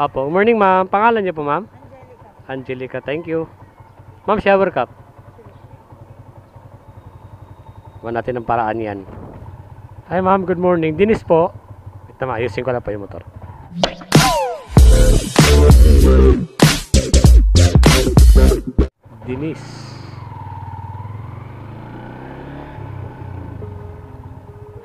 Apo, morning ma'am. Pangalan niyo po ma'am? Angelica, thank you. Ma'am, shower cup. Huwag natin ang paraan yan. Hi ma'am, good morning. Dinis po. Wait naman, ayusin ko lang po yung motor. Dinis.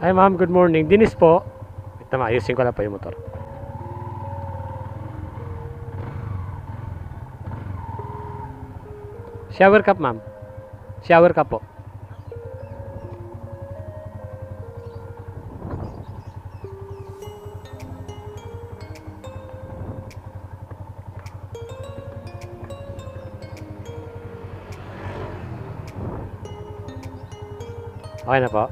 Hi ma'am, good morning. Dinis po. Wait naman, ayusin ko lang po yung motor. Shower cup ma'am. Shower cup po. Okay na po.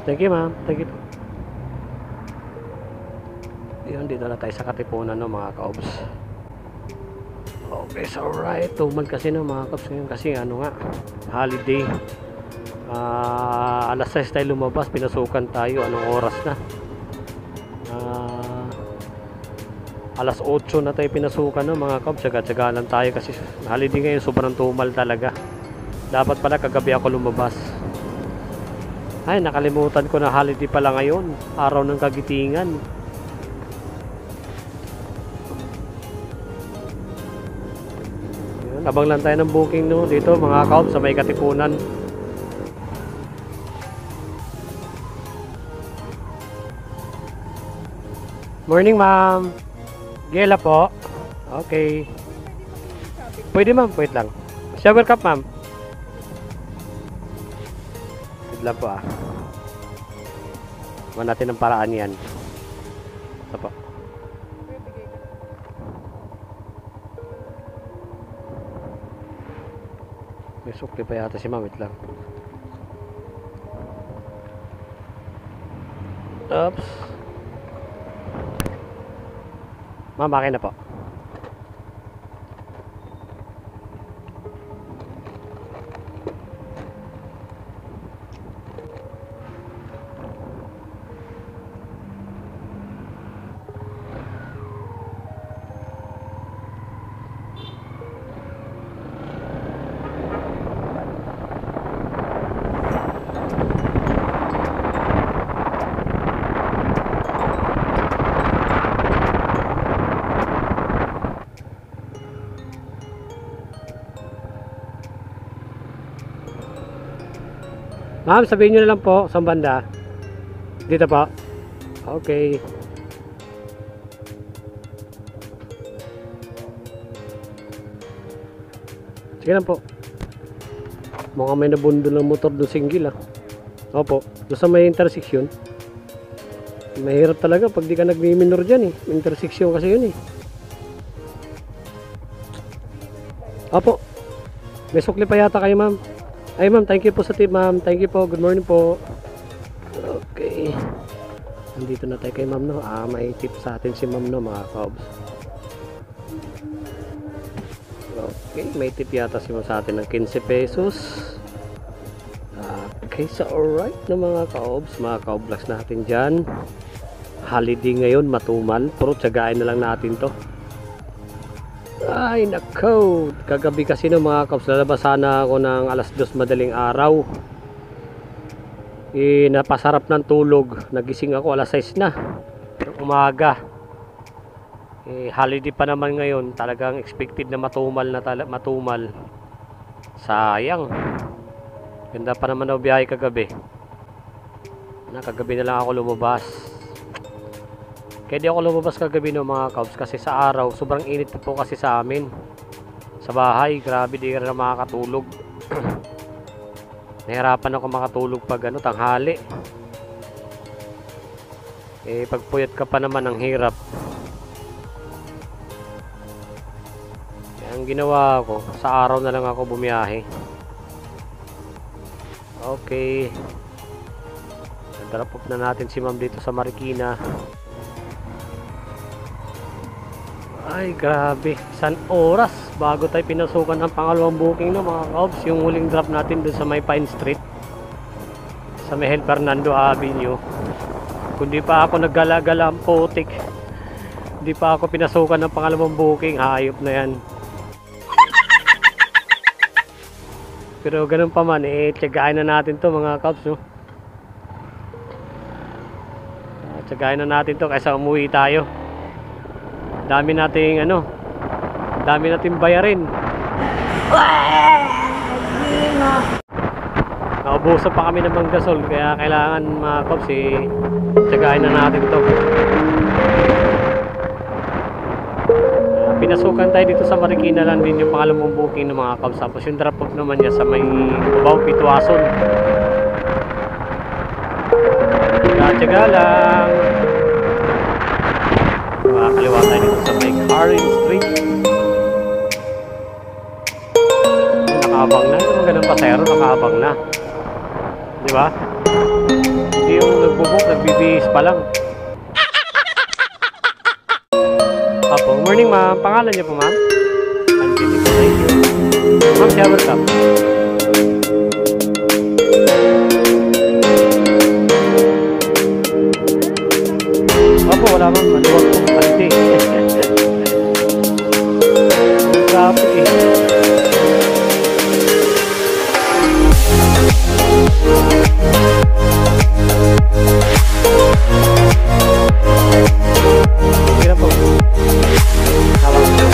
Thank you ma'am. Thank you. Yun, dito na tayo sa Katipunan no mga kaobs. Okay, so alright. Tumal kasi no mga kaobs ngayon kasi ano nga, holiday. Alas 6 tayo lumabas, pinasukan tayo. Anong oras na? Alas 8 na tayo pinasukan no mga kaobs. Tsaga-tsaga lang tayo kasi holiday ngayon, sobrang tumal talaga. Dapat pala kagabi ako lumabas. Ay, nakalimutan ko na holiday pala ngayon. Araw ng Kagitingan. Yun, abang lang tayo ng booking no, dito mga kaobs sa may Katipunan. Morning ma'am. Gela po. Okay. Pwede ma'am, wait lang. Shower cup ma'am. Lang po ah. Huwag natin ang paraan yan. Ito po. May sukli pa yata si ma'am. Wait lang. Oops. Ma'am, akin na po. Ma'am, sabihin nyo na lang po sa banda. Dito po. Okay. Sige lang po. Mukhang may nabundol ng motor doon single ah. Opo. Doon sa may intersection. Mahirap talaga pag di ka nagmi-minor dyan eh. Intersection kasi yun eh. Opo. May sukli pa yata kayo ma'am. Ay ma'am, thank you po sa tip ma'am. Thank you po. Good morning po. Okay. Nandito na tayo kay ma'am no. May tip sa atin si ma'am no mga kaobs. Okay, may tip yata si ma'am sa atin ng 15 pesos. Okay, so alright na mga kaobs natin dyan. Holiday ngayon, matumal. Pero tsagain na lang natin to. Ay nako, kagabi kasi no mga kaps, lalabas sana ako ng alas 2 madaling araw. Napasarap ng tulog, nagising ako alas 6 na ng umaga. Holiday pa naman ngayon, talagang expected na matumal matumal. Sayang, ganda pa naman daw biyahe kagabi. Kagabi na lang ako lumabas. Kaya di ako lumabas kagabi no mga kaps, kasi sa araw sobrang init po kasi sa amin sa bahay. Grabe, di ka na makakatulog. Nahirapan ako makatulog pag tanghali. Pag puyat ka pa naman ang hirap. Kaya ang ginawa ko, sa araw na lang ako bumiyahe. Okay, drop off na natin si ma'am dito sa Marikina. Ay grabe, 1 oras bago tayo pinasukan ng pangalawang booking no mga kaops. Yung huling drop natin dun sa may Pine Street, sa Miguel Fernando Avenue. Kundi pa ako naggala-gala ang putik, hindi pa ako pinasukan ng pangalawang booking. Hayop na yan. Pero ganun pa man, tiyagain na natin to mga kaops no? Tiyagain na natin to kaysa umuwi tayo. Dami nating dami nating bayarin. Naubusan pa kami ng banggasol, kaya kailangan mga kops tiyagain na natin to. Pinasukan tayo dito sa Marikina lang din yung pangalawang booking ng mga kops. Tapos yung drop off naman niya sa may Cubao, Pitwason. Tiyaga lang. Kaliwa tayo dito sa may Karen Street. Nakaabang na yung ganun pasero, nakaabang na, di ba? Hindi yung nagbubuk, nagbibihis pa lang. Apo, morning ma'am, pangalan niyo po ma'am? Angelica, thank you ma'am. Siya, welcome. Apo, wala ma'am, maluwag po. Traffic Kira po. Hawak po.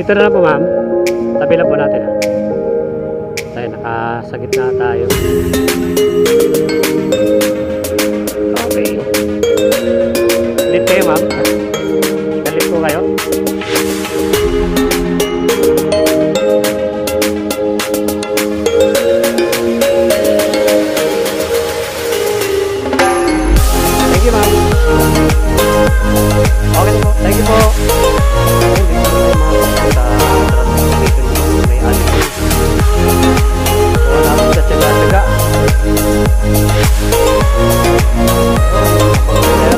Dito na lang po ma'am, tabi lang po natin tayo, nakasagit na tayo. Okay, galit kayo ma'am, galit po kayo. Thank you ma'am. Okay po, thank you po.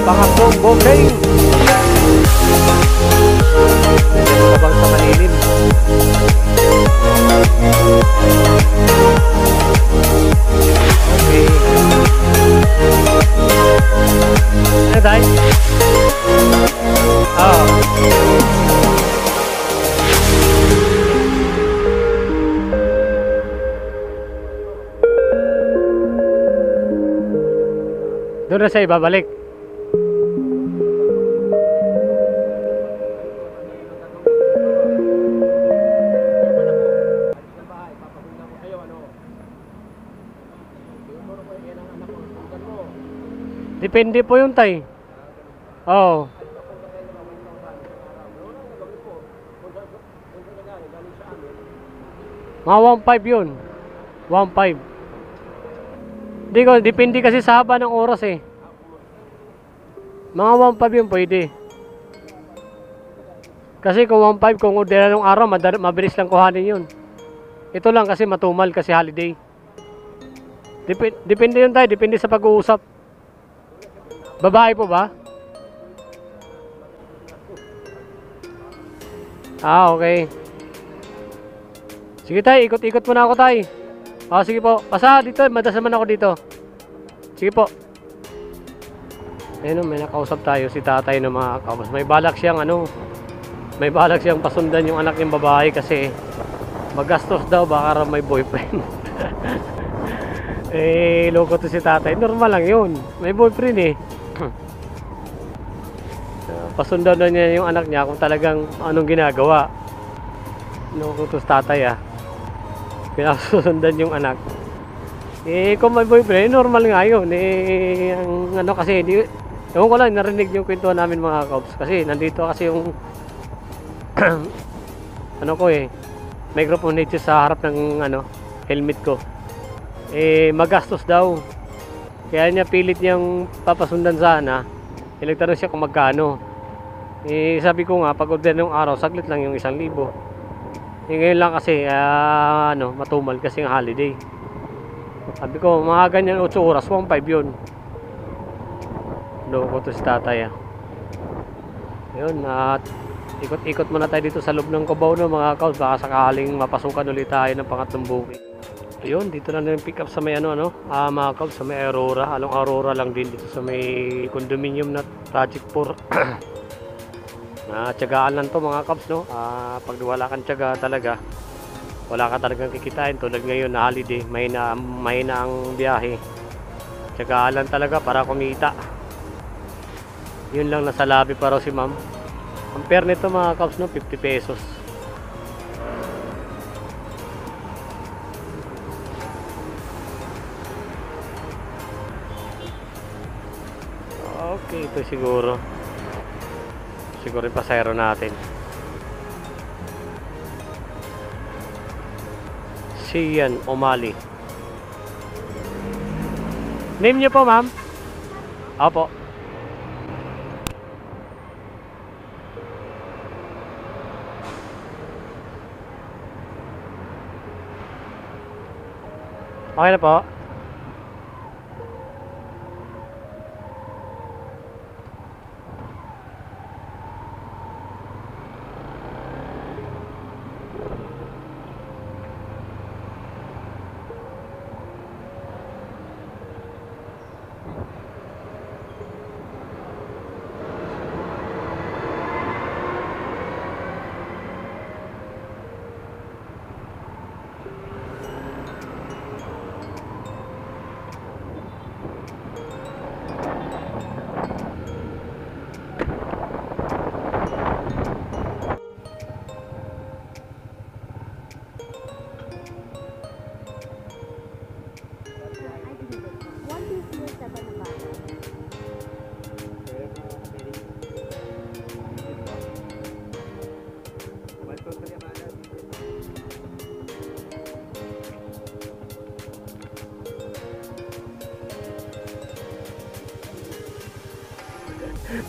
Pakakong booking abang sa malilim. Okay, ano tayo? Doon na siya ibabalik. Depende po yung tay. Oo. Mga 1.5 yun. 1.5. Hindi ko, depende kasi sa haba ng oras eh. Mga 1.5 yun pwede. Kasi kung 1.5, kung ordinary ng araw, mabilis lang kuhanin yun. Ito lang kasi matumal kasi holiday. Depende yun tayo, depende sa pag-uusap. Babae po ba? Ah, okay. Sige tay, ikot-ikot muna ako tay. Ah, sige po. Basta dito, madasaman ako dito. Sige po. Ayun, may nakausap tayo si tatay ng mga kaubos. May balak siyang pasundan yung anak niyang babae kasi magastos daw, baka raw may boyfriend. Eh, loko to si tatay. Normal lang yun. May boyfriend eh. Pasundan na niya yung anak niya kung talagang anong ginagawa. Loko to si tatay ah. Pinasusundan yung anak. Eh, kung may boyfriend, normal nga yun. Eh, ang ano kasi, ewan ko lang, narinig yung kwentuhan namin mga kaubos. Kasi nandito kasi yung ano ko eh, microphone headset sa harap ng ano, helmet ko. Eh, magastos daw. Kaya niya pilit niyang papasundan sana. Nagtanong siya kung magkano. Eh, sabi ko nga, pag order ng araw, saglit lang yung 1,000. Eh, ngayon lang kasi, ano, matumal kasi ng holiday. Sabi ko, mga ganyan 8 oras, 1.5 yun. Loko to si tatay ah. Yun, at ikot-ikot muna tayo dito sa loob ng Cubao no, mga kaus. Baka sakaling mapasukan ulit tayo ng pangatlong bukid. Ayun, dito lang yung pick up sa may ano, mga kaus, sa may Aurora. Along Aurora lang din dito sa may condominium na Project 4. Tiyagaan lang to mga kaus, no. Pag wala kang tiyaga talaga, wala ka talagang kikitain. Tulad ngayon na holiday, mahina ang biyahe. Tiyagaan lang talaga para kumita. Yun lang, nasa labi pa raw si ma'am. Ang fare nito mga kaps, no, 50 pesos. Okay, ito siguro yung pasahero natin. Sian O'Malley. Name niyo po ma'am? Opo. Okay na po.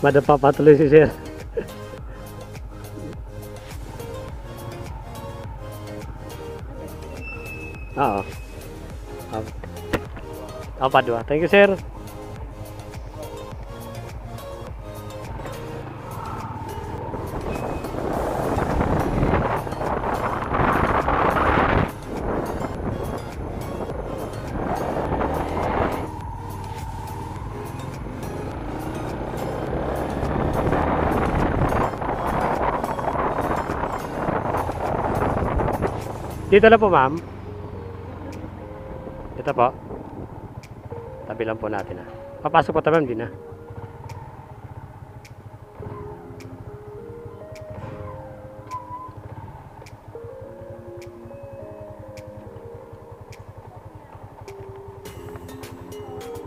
Madapa patuloy si sir. Oo. Apa dua. Thank you sir. Dito na po ma'am. Ito po. Tabi lang po natin ha. Papasok po tayo ma'am din ha.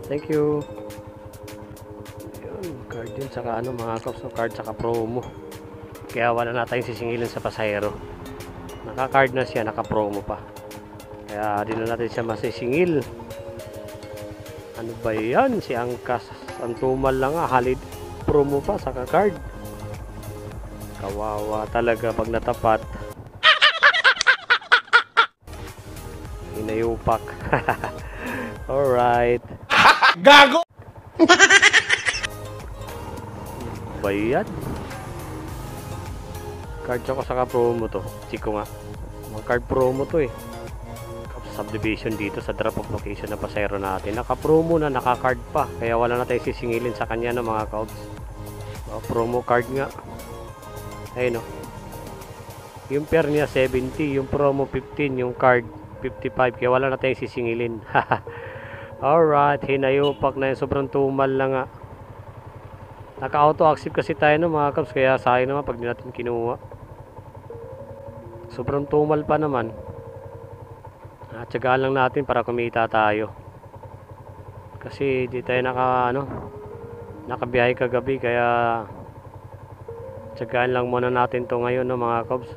Thank you. Ayun, card din saka ano mga kaps, card saka promo. Kaya wala na tayong sisingilin sa pasahero. Naka-card na siya, naka-promo pa. Kaya di na natin siya masisingil. Ano ba yan? Si Angkas. Ang tumal lang nga. Halid promo pa sa card. Kawawa talaga pag natapat. Hinayupak. Alright. Gago! Ba yan? Card ako saka promo to. Chiko nga. Mga card promo to eh. Subdivision dito sa drop of location na pasero natin. Naka-promo na, naka-card pa. Kaya wala na tayong sisingilin sa kanya no mga Cubs. Promo card nga. Ayun no. Yung pair niya 70, yung promo 15, yung card 55. Kaya wala na tayong sisingilin. Alright, hinayupak na yun. Sobrang tumal na nga. Naka-auto accept kasi tayo no mga Cubs. Kaya sayang naman pag di natin kinuha. Sobrang tumal pa naman. Tsagaan lang natin para kumita tayo. Kasi di tayo nakabiyahe kagabi kaya tsagaan lang muna natin to ngayon no mga Cubs.